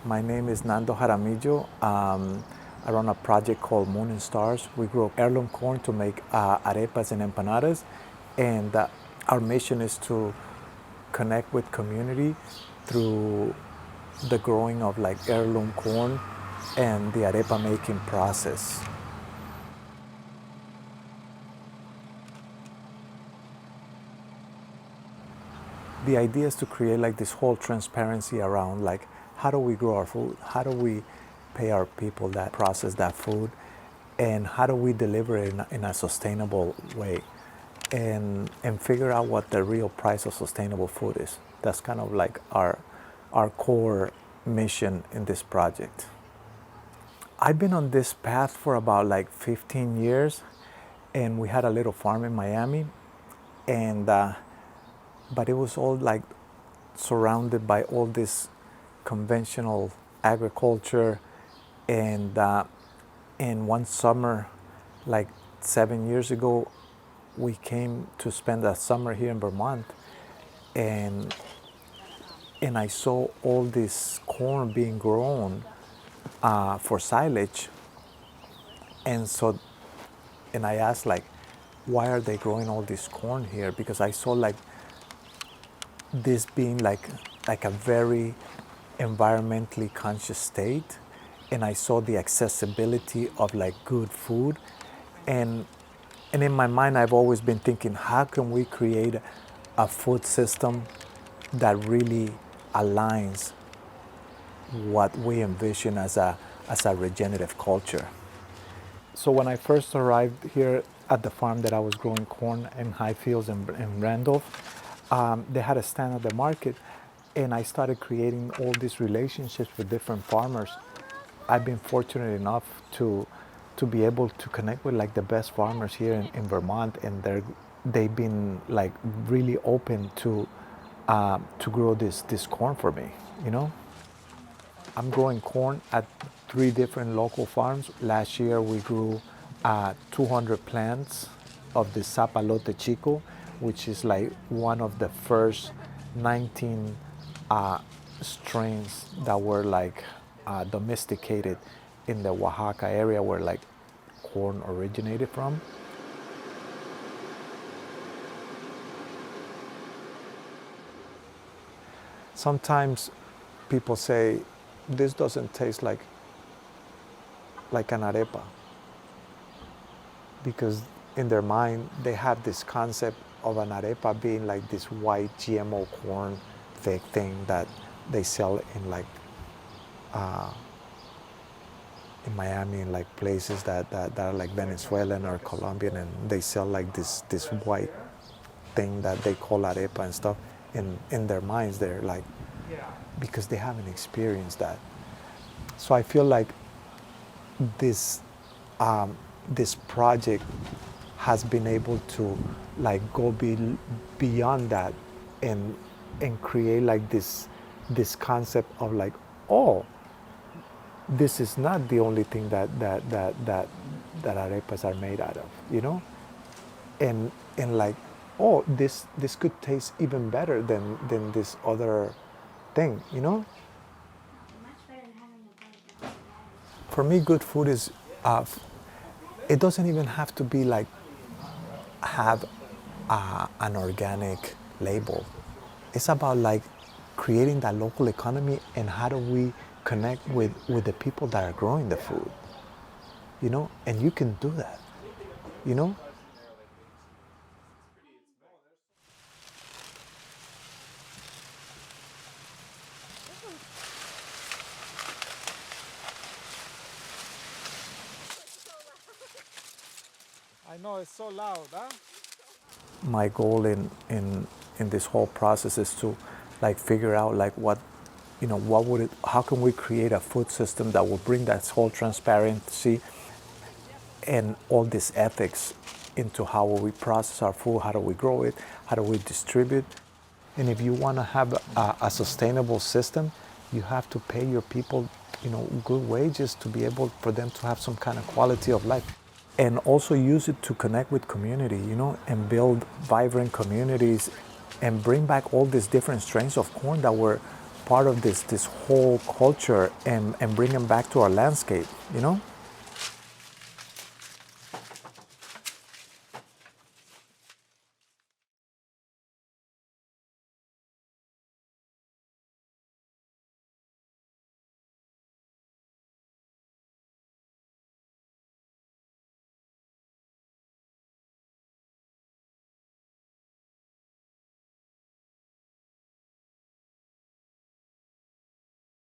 My name is Nando Jaramillo. I run a project called Moon and Stars. We grow heirloom corn to make arepas and empanadas, and our mission is to connect with community through the growing of like heirloom corn and the arepa making process. The idea is to create like this whole transparency around like how do we grow our food, how do we pay our people that process that food, and how do we deliver it in a sustainable way, and figure out what the real price of sustainable food is. That's kind of like our core mission in this project. I've been on this path for about like 15 years, and we had a little farm in Miami, and but it was all like surrounded by all this conventional agriculture, and one summer, like 7 years ago, we came to spend a summer here in Vermont, and I saw all this corn being grown for silage, and I asked like, why are they growing all this corn here? Because I saw like this being like a very environmentally conscious state, and I saw the accessibility of like good food, and in my mind I've always been thinking, how can we create a food system that really aligns what we envision as a regenerative culture. So when I first arrived here at the farm that I was growing corn in High Fields in Randolph, they had a stand at the market, and I started creating all these relationships with different farmers. I've been fortunate enough to be able to connect with like the best farmers here in Vermont, and they've been like really open to grow this corn for me, you know. I'm growing corn at 3 different local farms. Last year we grew 200 plants of the Zapalote Chico, which is like one of the first 19 strains that were like domesticated in the Oaxaca area where like corn originated from. Sometimes people say, this doesn't taste like an arepa, because in their mind they have this concept of an arepa being like this white GMO corn fake thing that they sell in like in Miami, in like places that are like Venezuelan or Colombian, and they sell like this white thing that they call arepa and stuff. In their minds they're like, because they haven't experienced that. So I feel like this project has been able to like go beyond that, and create like this concept of like, oh, this is not the only thing that arepas are made out of, you know, and like, oh, this could taste even better than this other thing, you know. For me, good food is, it doesn't even have to be like have an organic label. It's about like creating that local economy, and how do we connect with the people that are growing the food, you know, and you can do that, you know. I know it's so loud, huh? My goal in this whole process is to like figure out like what, you know, what would it, how can we create a food system that will bring that whole transparency and all this ethics into how we process our food, how do we grow it, how do we distribute. And if you want to have a sustainable system, you have to pay your people, you know, good wages to be able for them to have some kind of quality of life. And also use it to connect with community, you know, and build vibrant communities, and bring back all these different strains of corn that were part of this whole culture and bring them back to our landscape, you know?